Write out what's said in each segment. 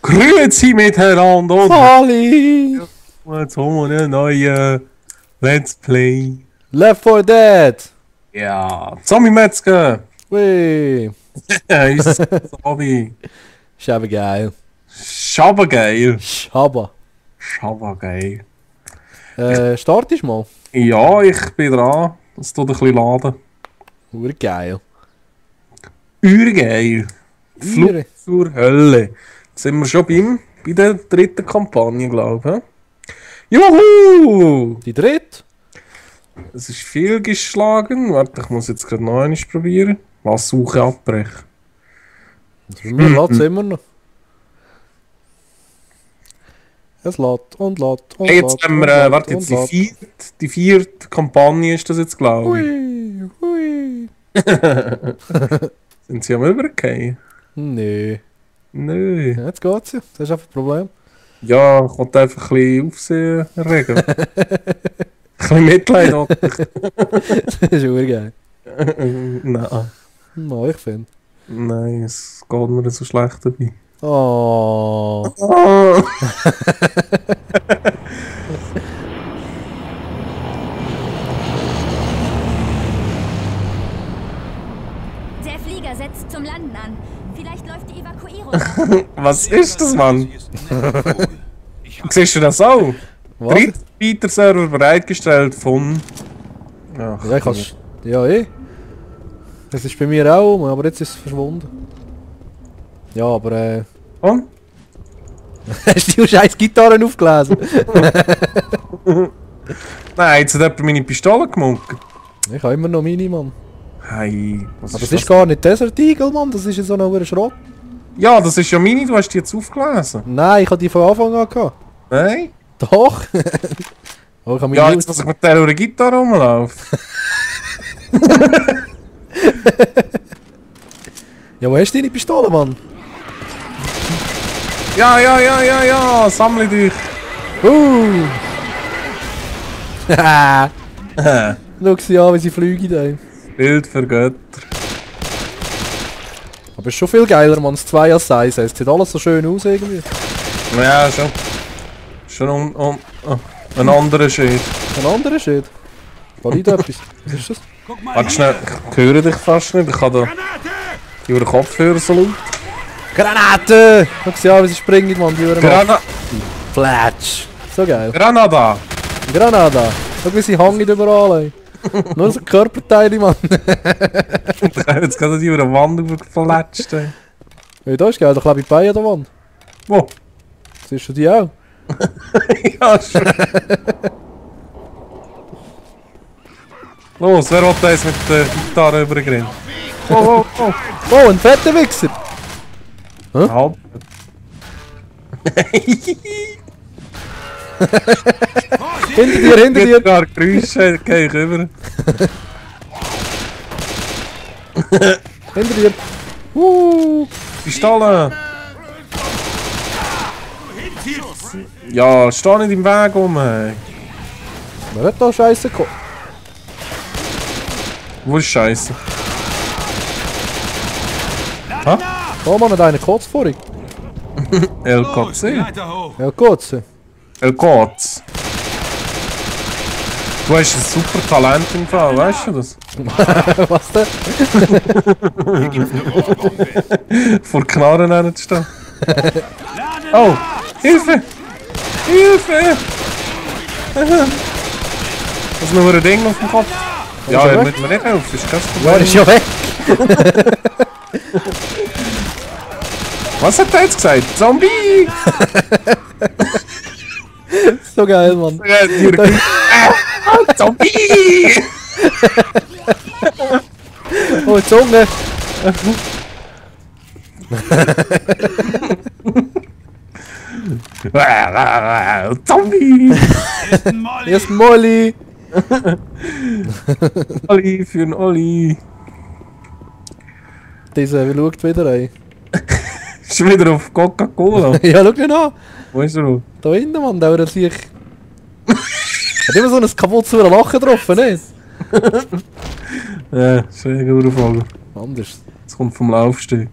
Grüezi miteinander und Sali! jetzt haben wir einen neuen Let's Play. Left 4 Dead! Ja, Zombie Metzger! Wee! Ist Zombie. Ist eben geil. Schabergeil. Schaba. Schabergeil. Startest mal? Ja, ich bin dran. Das tut ein bisschen laden. Urgeil. Urgeil. Flug zur Hölle. Jetzt sind wir schon bei der dritten Kampagne, glaube ich. Juhu! Die dritte? Es ist viel geschlagen. Warte, ich muss jetzt gerade noch einmal probieren. Was suche abbrechen? Also bei mir lädt es immer noch. Es lädt und lädt und Hey, jetzt haben wir, warte, jetzt die vierte Kampagne ist das jetzt, glaube ich. Hui, hui. Sind sie am Übergehen? Nee. Nö. Ja, jetzt geht's ja. Das ist einfach ein Problem. Ja, ich wollte einfach ein bisschen Aufsehen erregen. Ein bisschen Mitleid. Das ist urgeil. Nein. No, ich finde. Nein, es geht mir so schlecht dabei. Oh. Oh. Der Flieger setzt zum Landen an. Vielleicht läuft die Evakuierung. Was ist das, Mann? Siehst du das auch? Was? Drittbieter-Server bereitgestellt von... Ach, Ja, ich kann's. Ja, eh. Das ist bei mir auch, aber jetzt ist es verschwunden. Ja, aber Und? hast du die scheiß Gitarren aufgelesen? Nein, jetzt hat jemand meine Pistole gemuckt. Ich habe immer noch meine, Mann. Hey, was Aber das ist gar nicht Desert Eagle, Mann, das ist ja so ein hoher Schrott. Ja, das ist ja meine, du hast die jetzt aufgelesen. Nein, ich habe die von Anfang an gehabt. Nein? Doch! Oh, ich habe Ja, meine jetzt muss ich mit der Gitarre rumlaufen. Ja, wo hast du deine Pistole, Mann? Ja, sammle dich. Haha! Schau sie an, wie sie fliegen da. Bild für Götter. Aber es ist schon viel geiler, Mann, das 2 als 1. Es sieht alles so schön aus irgendwie. Ja, schon. Schon ein anderer Shit. Ein anderer Shit. Valid etwas. Was ist das? Warte schnell, ich höre dich fast nicht. Ich habe da über den Kopfhörer so laut. Granate! Schau sie an, wie sie springen, Mann, die Uhren. Flatsch! So geil. Granada! Granada! Schau, wie sie hängen überall, ey. Nur so Körperteile, Mann. Ich habe jetzt gerade die über die Wand übergeflatscht. Hey, da ist geil, da klebe ich Beine an der Wand. Wo? Siehst du die auch? Ja, schon. Los, wer will das mit der Gitarre übergehen? Oh. Oh, ein fetter Wichser! Halb. Hinter dir! Jetzt gar Geräusche, gehe ich rüber. Hinter dir! Pistole! Ja, steh nicht im Weg rum. Wer hat da Scheiße gekommen? Wo ist Scheiße? Oh Mann, hat einer gekotzt vorhin. LKC? Ja, kurz. LKC. Du hast ein super Talent im Fall, weißt du das? Was denn? Vor Knarren nicht stehen. Oh! Hilfe! Hilfe! Das ist nur ein Ding auf dem Kopf. Ja, er wird mir nicht helfen, ist kein Problem. Ja, er ist ja weg! Was hat er jetzt gesagt? Zombie! So geil, Mann. Zombie! Oh, Zunge! Zombie! Erst ein Molly! Olli für einen Olli. Dieser schaut wieder ein. Ist wieder auf Coca-Cola. Ja, schau ihn an! Wo ist er? Da hinten, Mann, der hat sich. Hat immer so ein kaputtes Lachen drauf, nicht? Ja, schön guter Vogel. Anders. Das kommt vom Laufsteg.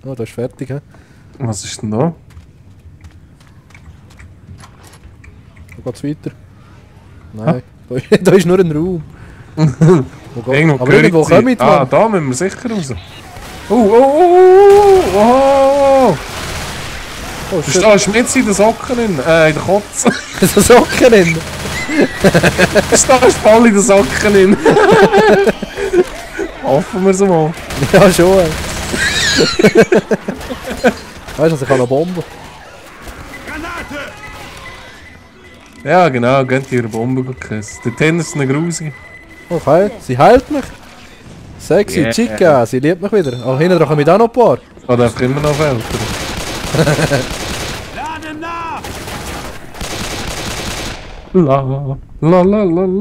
Oh, da ist fertig, hä? Was ist denn da? Wo geht's weiter? Nein, da ist nur ein Raum. Irgendwo Aber irgendwo gehört kommt sie. man. Ah, da müssen wir sicher raus. Oh. Oh, Du stehst mit in den Socken drin. In der Kotze. so Socken drin. Du stehst voll in den Socken drin. Hoffen wir es mal. Ja, schon. Weißt du, ich kann noch Bomben. Ja, genau, gönnt ihre Bombe geküsst. Der Tennis ist eine Grusige. Okay, sie heilt mich. Sexy, Yeah. Chica, sie liebt mich wieder. Oh, hinten dran kommen auch noch ein paar. Oder einfach immer noch älter. Laden nach! La. Laden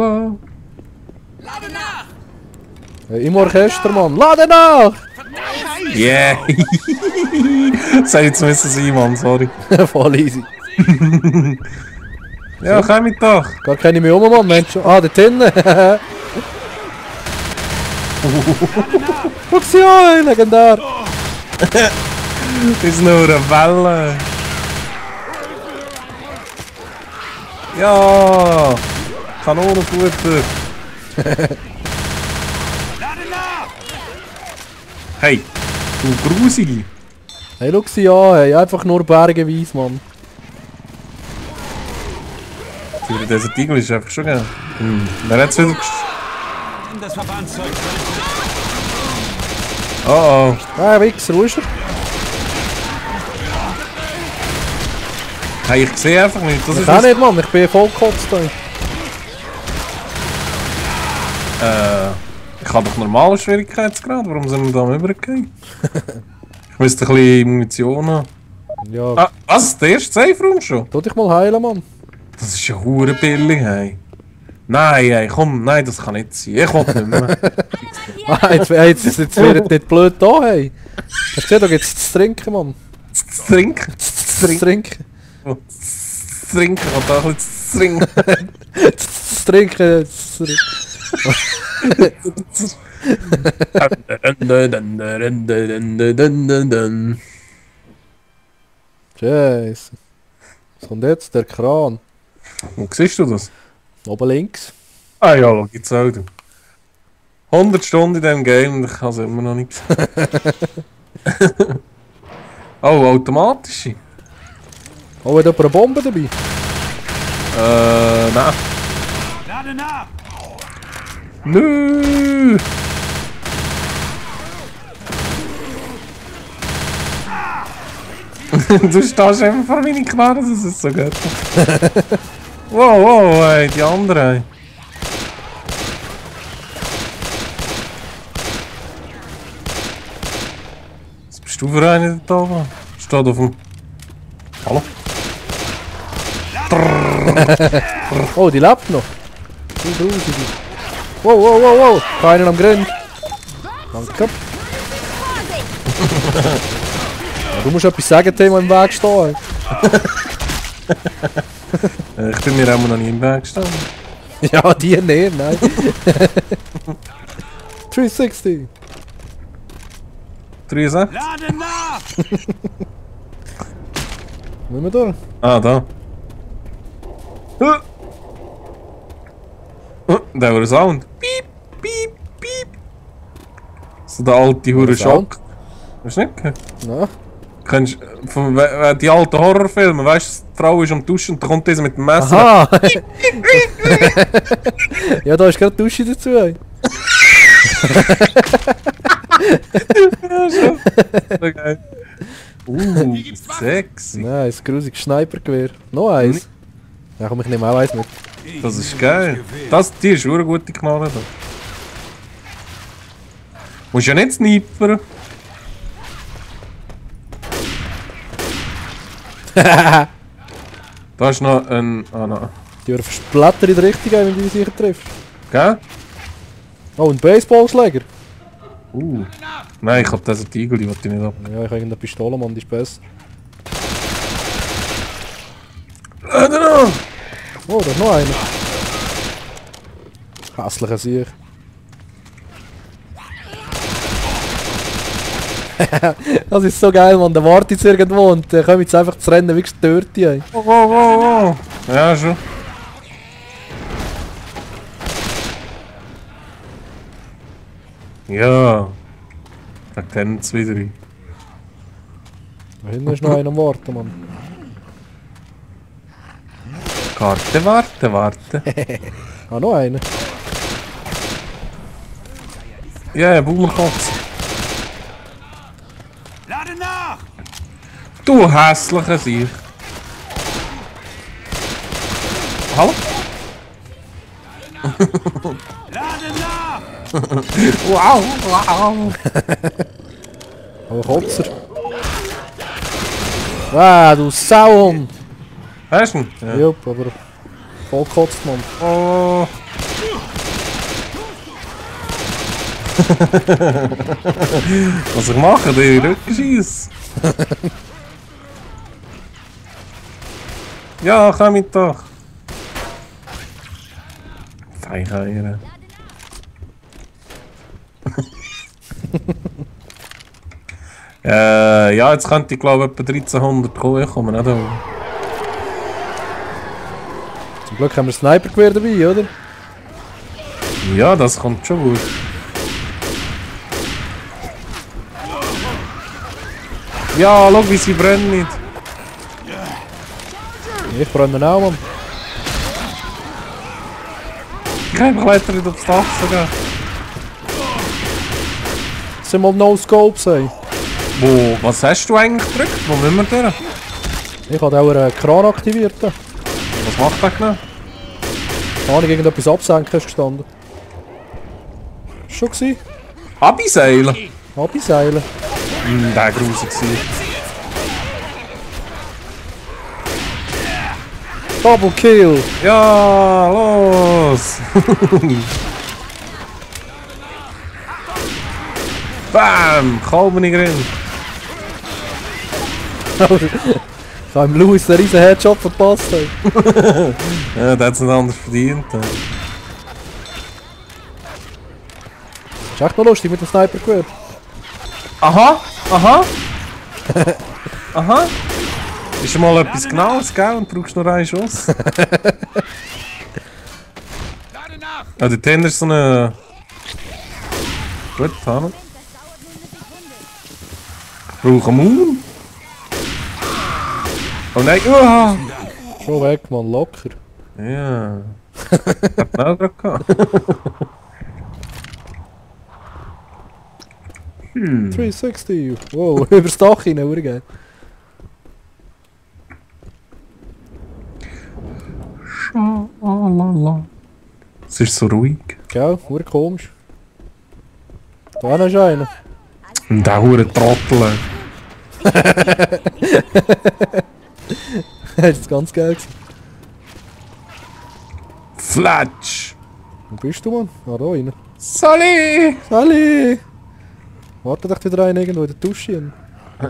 nach! Im Orchester, Mann. Lade nach! Yeah! Soll jetzt müssen sein, Mann, sorry. Voll easy. Ja, komm mit doch. Gar keine mehr um, Mann. Mensch. Ah, dort hinten. Funktion, legendär. Das ist nur eine Welle. Ja! Kanonenfutter. Laden nach! Hey, du Grusige. Hey, schau sie an, hey. Einfach nur bergenweise, Mann. Dieser Tiegel ist einfach schon geil. Wer hat's wieder Das Verbandszeug. Oh. Ah, Wichser, wo ist er? Hey, ich sehe einfach nicht. Das Ich ist auch nicht, Mann. Ich bin voll gekotzt. Ich habe doch normale Schwierigkeitsgrad. Warum sind wir da am Übergehen? Ich müsste ein bisschen Munition haben. Ja, Ah, was? Der erste Safe-Raum schon? tu dich mal heilen, Mann. Das ist ja hure billig, hey. Nein, hey, komm, nein, das kann nicht sein. Ich will nicht mehr. Ah, jetzt wird nicht blöd da, hey. Hast du gesehen, da gibt's zu trinken, Mann. Trinken. Zu trinken. Trinken, ich will da ein bisschen trinken. Zu trinken. Scheiße. Was kommt jetzt? Der Kran. Wo siehst du das? Oben links. Ah ja, schau, gibt's auch. 100 Stunden in diesem Game und ich kann es immer noch nicht. Oh, automatische? Oh, hat jemand eine Bombe dabei? Nein. Laden nach! Nö! Du stehst einfach vor meine Knarre, das ist so gut. Wow, hey, die andere. Was bist du für eine da oben? Steht auf dem... Hallo? Oh, die lebt noch. Du Grusige. Wow. Keiner am Grind. Danke. Ja, du musst etwas sagen, dem im Weg stehen. Ich bin mir auch noch nie im Weg gestanden. Ja, die nicht, nein. 360. 63? Laden nach! Wollen wir durch? Ah, da. Der war ein Sound. Piep, piep, piep. So der alte hure Sound? Schock. Hast du nicht gehört? Ja. Kennst du die alten Horrorfilme, weißt du, die Frau ist am Duschen und da kommt dieser mit dem Messer. Aha! Ja, da ist gerade die Dusche dazu. Ey. Ja, schon. So geil. Sexy. Nein, das grusige Snipergewehr. Noch eins. Ja, komm, ich nehme auch eins mit. Das ist geil. Die ist eine gute Knarre da. Musst ja nicht snipern. Da ist noch ein... Ah, nein. Die werden Splatter in die Richtung gehen, wenn du die sicher triffst. Gell? Oh, ein Baseballschläger. Nein, ich hab diesen Tiegel, die wollte ich nicht ab. Ja, ich habe irgendeine Pistole, Mann, die ist besser. Oh, da ist noch einer. Hässlicher Sieg. Das ist so geil, man. Da wartet jetzt irgendwo und dann kommen jetzt einfach zu rennen wie gestört. Ey. Oh, oh, oh, oh. Ja, schon. Ja. Da kennen es wieder. Da hinten ist noch einer am Warten, Mann. Karte, warte, warte. Ah, noch einer. Ja, Boomerkotz. Lade nach! Du hässlicher Sieg. Hallo? Lade nach! Wow, wow. Aber Kotzer. Wow, du Sauhund! Hast du ihn? Ja. Jupp, aber voll gekotzt, Mann. Oh. Was ich mache, die Rückenschiess. Ja, komm mit doch. Feicheier. Ja, jetzt könnte ich glaube etwa 1300 kommen, nicht? Zum Glück haben wir Snipergewehr dabei, oder? Ja, das kommt schon gut. Ja, schau, wie sie brennen nicht. Ich brenne auch, Mann. Ich kann klettern nicht aufs Dach sogar. Sind wir No Scope sein? Wo, was hast du eigentlich gedrückt? Wo müssen wir durch? Ich habe auch einen Kran aktiviert. Da. Was macht der genau? Kann ich irgendetwas absenken, ist gestanden. Ist schon gewesen? Abiseilen? Abiseilen. Der war grusig. Double Kill! Ja, los! Bam! Kaum nicht drin. Ich habe im Louis einen riesen Headshot verpasst. Ey. Ja, der hat es nicht anders verdient. Ist echt noch lustig mit dem Snipergewehr. Aha! Aha! Aha! Ist schon mal etwas Genaues, gell? Und brauchst nur einen Schuss. Lade nach! Ah, der Tenner ist so eine. Gut, Hanno. Ich brauche einen Moon. Oh nein, Schon weg, Mann, locker. Ja. Hat man auch gerade gehabt. 360. Wow, übers Dach rein, urgeil. Es ist so ruhig. Gell, ur komisch. Da ist einer. Und der hure Trottel. Das ist ganz geil gewesen. Flatsch! Wo bist du, Mann? Ah, da rein. Sali! Sally! Wartet echt wieder einer irgendwo in der Dusche. Ah,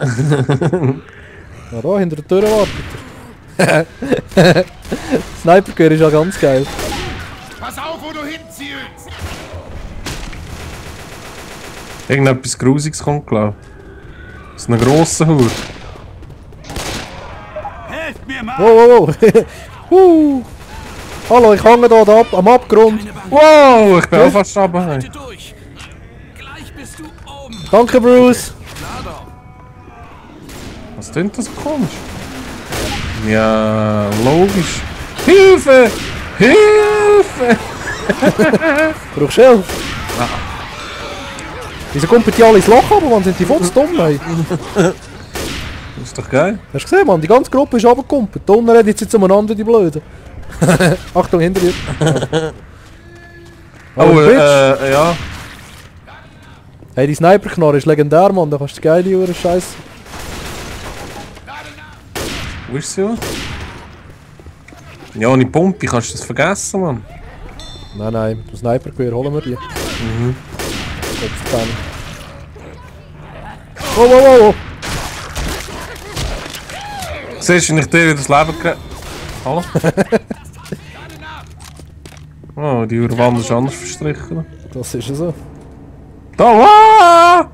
da, hinter der Tür wartet er. Snipergewehr ist ja ganz geil. Pass auf, wo du hinziehst! Irgendetwas Grusiges kommt, glaub ich. Das ist ein grosser Hut. Helft mir mal! Wow, wow, wow. Hallo, ich hänge da ab, am Abgrund. Wow, ich bin auch fast runter. Durch! Gleich bist du oben! Danke, Bruce. Was klingt das komisch? Ja, logisch. Hilfe! Hilfe! Brauchst du Hilfe? Wieso kommen die alle ins Loch runter, Mann? Sind die voll zu dumm, ey? Das ist doch geil. Hast du gesehen, Mann? Die ganze Gruppe ist runtergekumpelt. Da unten reden jetzt umeinander, die Blöden. Achtung, hinter dir. Oh, Bitch. ja. Hey, die Sniper-Knarre ist legendär, Mann. Da kannst du geile Uhren Scheiße. Wo ist sie? Ja, ohne Pumpe kannst du das vergessen, Mann. Nein, nein, das Sniper-Gewehr holen wir die. Mhm. Oh, oh, oh, oh. Siehst du nicht dir das Leben gerettet? Hallo? Oh, die Uhrwand ist anders verstrichen. Das ist ja so. Da,